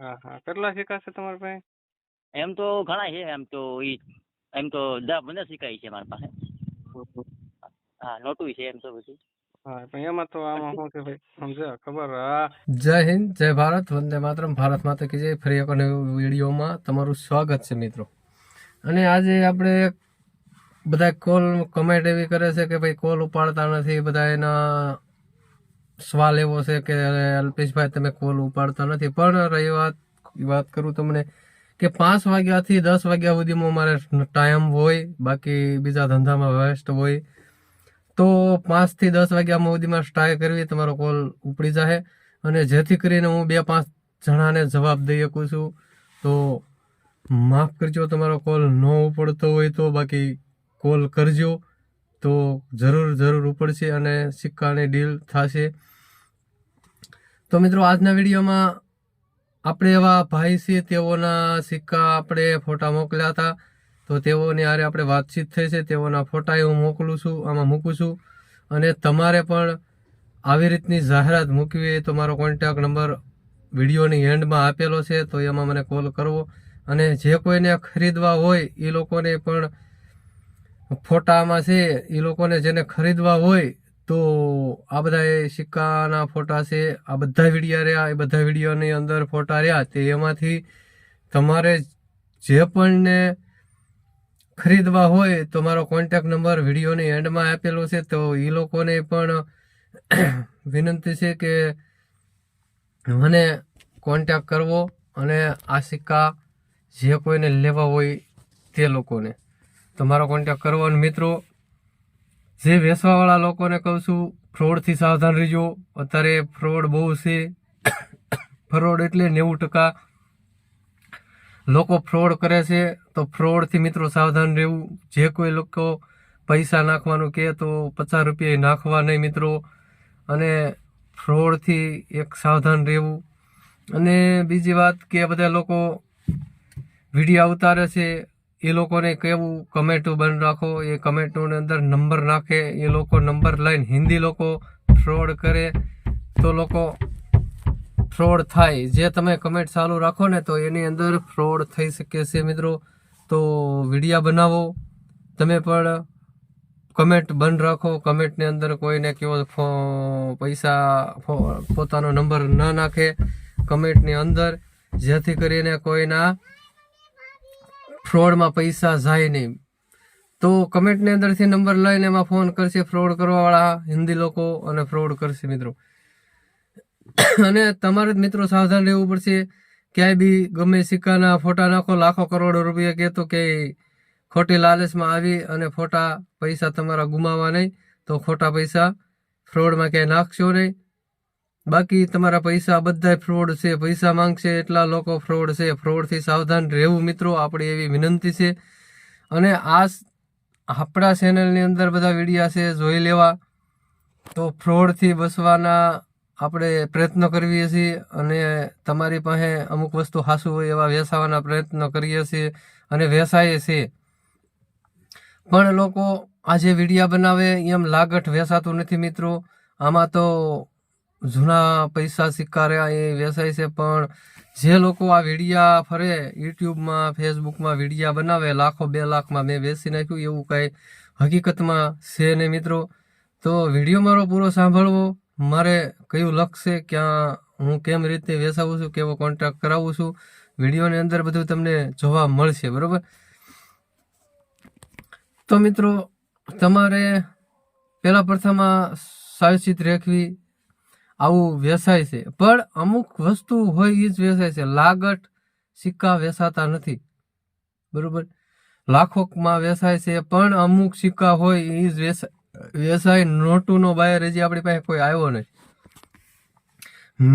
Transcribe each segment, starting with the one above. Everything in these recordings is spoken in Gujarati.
હા હા, કેટલા સિક્કા છે તમારી પાસે? એમ તો ઘણા છે, એમ તો 10-15 સિક્કા છે મારી પાસે. હા, નોટું છે એમ તો બધું. હા, પણ એમાં તો આમાં શું છે ભાઈ, સમજે ખબર? હા, જય હિન્દ, જય ભારત, વંદે માતરમ, ભારત માતા કી જય. ફરી એક વિડીયોમાં તમારું સ્વાગત છે મિત્રો. અને આજે આપણે બધા કોલ કમેન્ટ એવી કરે છે કે ભાઈ કોલ ઉપાડતા નથી, બધા એના સવાલ એવો છે કે અલ્પેશભાઈ તમે કોલ ઉપાડતા નથી. પણ રહી વાત કરું તમને કે 5 વાગ્યાથી 10 વાગ્યા સુધીમાં મારે ટાઈમ હોય, બાકી બીજા ધંધામાં વ્યસ્ત હોય, તો 5 થી 10 વાગ્યા સુધીમાં ટ્રાય કરવી, તમારો કોલ ઉપડી જાય. અને જેથી કરીને હું 2-5 જણાને જવાબ દઈ શકું છું. તો માફ કરજો તમારો કોલ ન ઉપડતો હોય તો, બાકી કોલ કરજો તો જરૂર ઉપડશે અને સિક્કાની ડીલ થશે. તો મિત્રો આજના વિડીયોમાં આપણે એવા ભાઈ છે, તેઓના સિક્કા આપણે ફોટા મોકલ્યા હતા. તો તેઓની હારે આપણે વાતચીત થઈ છે, તેઓના ફોટા હું મોકલું છું, આમાં મૂકું છું. અને તમારે પણ આવી રીતની જાહેરાત મૂકવી હોય તો મારો કોન્ટેક્ટ નંબર વિડીયોની એન્ડમાં આપેલો છે, તો એમાં મને કોલ કરવો. અને જે કોઈને ખરીદવા હોય એ લોકોને પણ ફોટામાં છે, એ લોકોને જેને ખરીદવા હોય તો આ બધા સિક્કાના ફોટા છે, આ બધા વિડીયો રહ્યા, એ બધા વિડીયોની અંદર ફોટા રહ્યા, તે એમાંથી તમારે જે પણ ને ખરીદવા હોય તો મારો કોન્ટેક્ટ નંબર વિડીયોની એન્ડમાં આપેલો છે. તો એ લોકોને પણ વિનંતી છે કે મને કોન્ટેક્ટ કરવો અને આ સિક્કા જે કોઈને લેવા હોય તે લોકોને તમારો કોન્ટેક્ટ કરવો. અને મિત્રો, જે વેચવાવાળા લોકોને કહું છું, ફ્રોડથી સાવધાન રહેજો. અત્યારે ફ્રોડ બહુ છે. ફ્રોડ એટલે 90% લોકો ફ્રોડ કરે છે. તો ફ્રોડથી મિત્રો સાવધાન રહેવું. જે કોઈ લોકો પૈસા નાખવાનું કહે તો 50 રૂપિયા નાખવા નહીં મિત્રો. અને ફ્રોડથી એક સાવધાન રહેવું. અને બીજી વાત કે બધા લોકો વિડીયો ઉતારે છે, એ લોકોને કેવું કમેન્ટો બંધ રાખો. એ કમેન્ટોની અંદર નંબર નાખે, એ લોકો નંબર લઈને હિન્દી લોકો ફ્રોડ કરે તો લોકો ફ્રોડ થાય. જે તમે કમેન્ટ ચાલુ રાખો ને તો એની અંદર ફ્રોડ થઈ શકે છે મિત્રો. તો વિડીયા બનાવો, તમે પણ કમેન્ટ બંધ રાખો. કમેન્ટની અંદર કોઈને કેવો પૈસા પોતાનો નંબર ન નાખે કમેન્ટની અંદર, જેથી કરીને કોઈના ફ્રોડમાં પૈસા જાય નહીં. તો કમેન્ટની અંદરથી નંબર લઈને એમાં ફોન કરશે ફ્રોડ કરવાવાળા હિન્દી લોકો, અને ફ્રોડ કરશે મિત્રો. અને તમારે મિત્રો સાવધાન રહેવું પડશે. ક્યાંય બી ગમે સિક્કાના ફોટા નાખો, લાખો કરોડો રૂપિયા કહેતો કે ખોટી લાલચમાં આવી અને ફોટા પૈસા તમારા ગુમાવવા નહીં. તો ખોટા પૈસા ફ્રોડમાં ક્યાંય નાખશો નહીં. બાકી તમારા પૈસા બધા ફ્રોડ છે, પૈસા માંગશે એટલા લોકો ફ્રોડ છે. ફ્રોડથી સાવધાન રહેવું મિત્રો, આપણી એવી વિનંતી છે. અને આ આપણા ચેનલની અંદર બધા વિડીયા છે, જોઈ લેવા. તો ફ્રોડથી બચવાના આપણે પ્રયત્ન કરીએ છીએ. અને તમારી પાસે અમુક વસ્તુ હાસું હોય એવા વેચાવાના પ્રયત્ન કરીએ છીએ અને વેચાઈએ છીએ. પણ લોકો આજે વિડીયા બનાવે એમ લાગટ વેચાતું નથી મિત્રો. આમાં તો જૂના પૈસા સિક્કા રહ્યા એ વેચાય છે. પણ જે લોકો આ વિડીયા ફરે યુટ્યુબમાં, ફેસબુકમાં વિડીયા બનાવે, 1,00,000 2 લાખમાં મેં વેચી નાખ્યું, એવું કાંઈ હકીકતમાં છે નહીં મિત્રો. તો વિડીયો મારો પૂરો સાંભળવો. મારે કયું લક્ષ્ય છે, ક્યાં હું કેમ રીતે વેચાવું છું, કેવો કોન્ટ્રાક્ટ કરાવું છું, વિડીયોની અંદર બધું તમને જોવા મળશે, બરાબર. તો મિત્રો, તમારે પહેલા પ્રથમમાં સાવચેત રાખવી. આવું વેચાય છે, પણ અમુક વસ્તુ હોય એ જ વેચાય છે. લાગટ સિક્કા વેચાતા નથી, બરોબર. લાખોમાં વેચાય છે, પણ અમુક સિક્કા હોય એ જ વેચાય. નોટુનો બાયર હજી આપણી પાસે કોઈ આવ્યો નથી.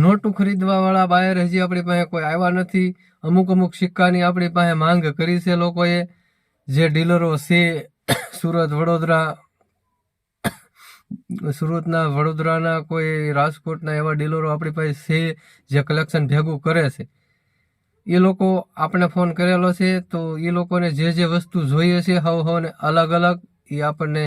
નોટું ખરીદવા વાળા બાયર હજી આપણી પાસે કોઈ આવ્યા નથી. અમુક સિક્કાની આપણી પાસે માંગ કરી છે લોકોએ. જે ડીલરો છે સુરતના, વડોદરાના, કોઈ રાજકોટના એવા ડીલરો આપણી પાસે છે જે કલેક્શન ભેગું કરે છે. એ લોકો આપણે ફોન કરેલો છે, તો એ લોકોને જે વસ્તુ જોઈએ છે હવને અલગ અલગ એ આપણને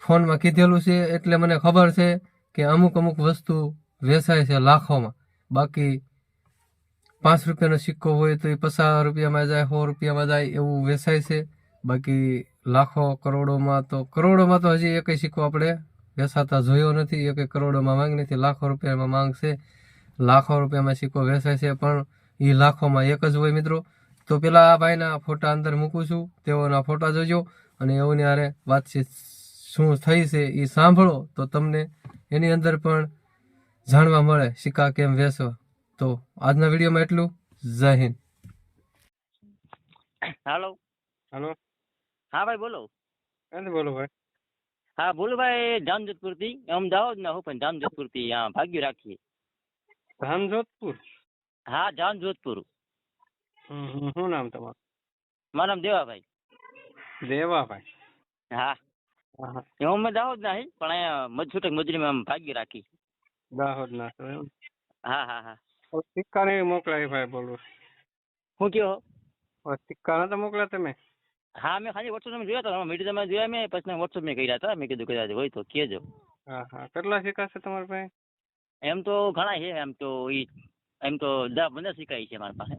ફોનમાં કીધેલું છે. એટલે મને ખબર છે કે અમુક વસ્તુ વેચાય છે લાખોમાં. બાકી ₹5 સિક્કો હોય તો એ ₹50 જાય, ₹100 જાય, એવું વેચાય છે. બાકી લાખો કરોડોમાં તો હજી એક સિક્કો આપણે વેચાતા જોયો નથી. એક કરોડોમાં માંગ નથી, લાખો રૂપિયામાં માંગ છે. લાખો રૂપિયામાં સિક્કો વેચાય છે, પણ એ લાખોમાં એક જ હોય મિત્રો. તો પેલા આ ભાઈના ફોટા અંદર મૂકું છું, તેઓના ફોટા જોજો અને એઓની હારે વાતચીત શું થઈ છે એ સાંભળો તો તમને એની અંદર પણ જાણવા મળે સિક્કા કેમ વેચવા. તો આજના વિડીયોમાં એટલું. જય હિન્દ. હાલો. હાલો, હા ભાઈ બોલો. ક્યાંથી બોલો ભાઈ? હા બોલો ભાઈ, જામજોધપુરથી અમદાવાદ ના હું પણ જામજોધપુરથી ભાગ્ય રાખીએ. ધામજોધપુર? હા જામજોધપુર. શું નામ તમારું? મારું નામ દેવાભાઈ. દેવાભાઈ? હા હા, હું મેં દાહોદ ના પણ અહીંયા છૂટક મજૂરીમાં આમ ભાગ્ય રાખી. દાહોદ ના છો એમ? હા હા હા. સિક્કા નહીં મોકલાય ભાઈ, બોલું. શું કયો? સિક્કા નતા મોકલ્યા તમે? હા મેં ખાલી વોટ્સઅપ જોયા હતા, મીડિયા તમે જોયા મેં, પછી વોટ્સઅપ મેં કર્યા હતા. મેં કીધું કદાચ હોય તો કહેજો. હા હા, કેટલા સિક્કા છે તમારી પાસે? એમ તો ઘણા છે, એમ તો 10-15 સિક્કા છે મારી પાસે.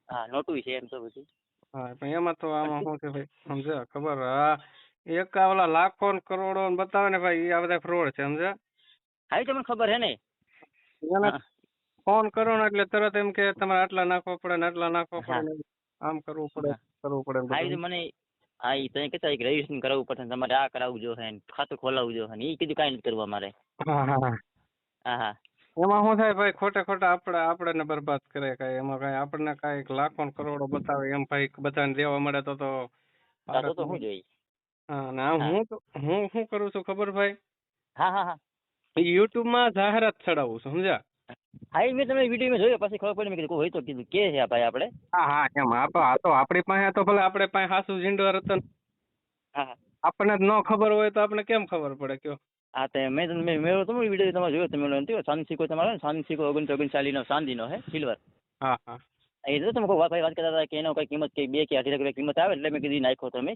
હા નોટું છે એમ તો બધું. હા, પણ એમાં તો આમાં શું છે ભાઈ, સમજ્યા? ખબર? હા, એક આ ઓલા લાખો ને કરોડો ને બતાવે ને ભાઈ, આ બધા ફ્રોડ છે, સમજ્યા? હા એ તમને ખબર હે ને. એને ફોન કરો ને એટલે તરત એમ કે તમારે આટલા નાખવા પડે ને આટલા નાખવા પડે ને આમ કરવું પડે કરવું પડે ને હા એ બધું. તો મને હા એ તમે કહેતા કે રજીસ્ટ્રેશન કરાવવું પડે, તમારે આ કરાવવું જોઈએ, ખાતું ખોલાવવું જોઈએ, એ કીધું કાંઈ નથી કરવા મારે. હા હા, હા હા. એમાં શું થાય ભાઈ, ખોટા આપણે બરબાદ કરે કાંઈ, એમાં કાંઈ આપણને કાંઈક લાખો ને કરોડો બતાવે એમ ભાઈ બધાને દેવા મળે તો તો શું જોઈએ. હા, ના હું શું કરું છું ખબર ભાઈ? હા હા હા. યુટ્યુબ માં જાહેરાત ચડાવું છું, સમજ્યા? હા એ મેં તમે વિડીયો જોયો, પછી ખબર પડી, મેં કીધું હોય તો કીધું કે છે ભાઈ આપણે. હા હા, એમ આ તો આપણી પાસે તો ભલે આપણે પાસે હાસુ ઝીંડો રતન, હા હા. આપણને જ ન ખબર હોય તો આપણે કેમ ખબર પડે કયો? હા તો મેં મેળવો તમે વિડીયો તમે જોયો તમે નથી ચાંદી સિક્કો તમારો, ચાંદી સિક્કો 39 ચાંદીનો હે, સિલ્વર. હા હા. એ તો તમે ભાઈ વાત કરતા હતા કે એનો કઈ કિંમત કઈ 2 કે 2.5 લાખ કિંમત આવે, એટલે મેં કીધું નાખો તમે.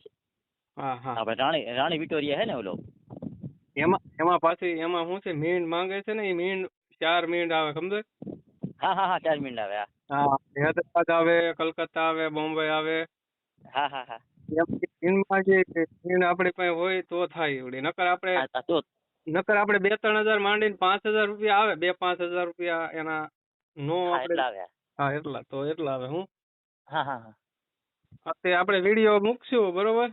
હા હા. આપણે રાણી વિક્ટોરિયા હે ને ઓલો. એમાં પાછી એમાં શું છે, મીંડ માંગે છે ને, એ મીંડ 4 મીંડ આવે, સમજે? હા હા હા 4 મિનિટ આવે. હા, હૈદરાબાદ આવે, કલકત્તા આવે, બોમ્બે આવે. હા હા હા. મીંડમાં જે મીંડ આપણી પાસે હોય તો થાય એવડી, નકર આપણે હા તો 2-3 હજાર માંડીને 5,000 રૂપિયા આવે, 2-5 હજાર રૂપિયા એના નો હા આપણે. એટલા આવ્યા. હા, એટલા આવે. હું હા હા હા. તે આપણે વિડીયો મૂકશું, બરોબર?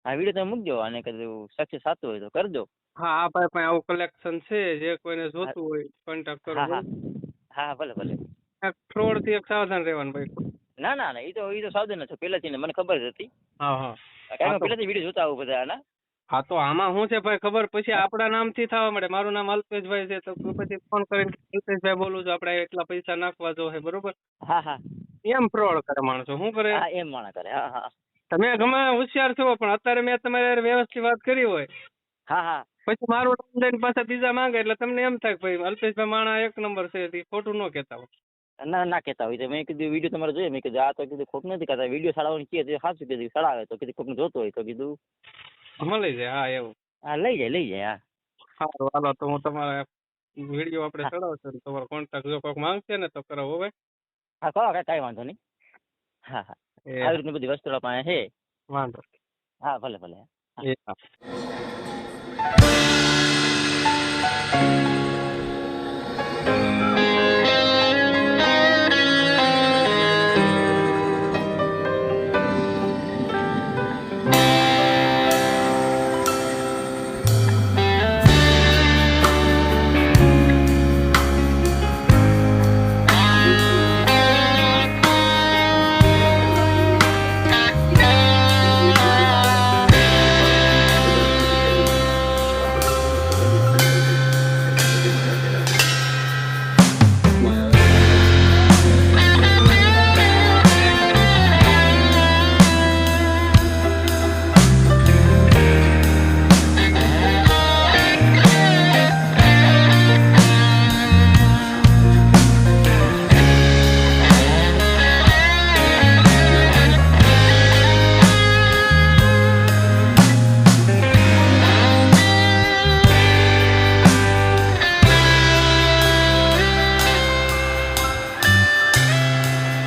હા વિડીયો તમે મૂકજો, અને કીધું સક્સેસ થતું હોય તો કરજો. હા, આ ભાઈ પાસે આવું કલેક્શન છે, જે કોઈને જોતું હોય કોન્ટેક્ટ કરો, હા હા બરોબર? હા ભલે ભલે. ફ્રોડ થી એક સાવધાન રહેવાનું ભાઈ. ના ના ના, એ તો સાવધાન છો પહેલાથી, મને ખબર જ હતી. હા હા. કારણ કે પહેલાથી વિડીયો જોતા આવું બધા આના. હા, તો આમાં શું છે ભાઈ ખબર, પછી આપણા નામથી થવા મળે. મારું નામ અલ્પેશભાઈ છે, તો પછી ફોન કરીને અલ્પેશભાઈ બોલું છું, આપણે એટલા પૈસા નાખવા જો, બરોબર? હા હા એમ ફ્રોડ કરે માણસો. શું કરે? હા એમ માણા કરે. હા હા તમે ગમે હોશિયાર છો, પણ અત્યારે મેં તમારે વ્યવસ્થિત વાત કરી હોય, હા હા. પછી મારું નામ લઈને પાછા બીજા માંગે, એટલે તમને એમ થાય કે ભાઈ અલ્પેશભાઈ માણા એક નંબર છે, એ ખોટું ન કહેતા હોય. ના ના કહેતા હોય તો મેં કીધું વિડીયો તમારે જોઈએ, મેં કીધું આ તો કીધું ખોટ નથી કરતા, વિડીયો સાડાવવાની કીધું સાચું કીધું, સડાવે તો કીધું કોકને જોતો હોય તો કીધું મળી જાય. હા, એવું. હા લઈ જાય. હા સારું, હાલો તો હું તમારે વિડીયો આપણે ચડાવશું, તમારો કોન્ટેક્ટ જો કોઈક માંગશે ને તો કરાવો ભાઈ. હા કરો કાંઈ વાંધો નહીં. હા હા આવી રીતની બધી વસ્તુઓ પાસે છે. વાંધો. હા ભલે ભલે. એ હા.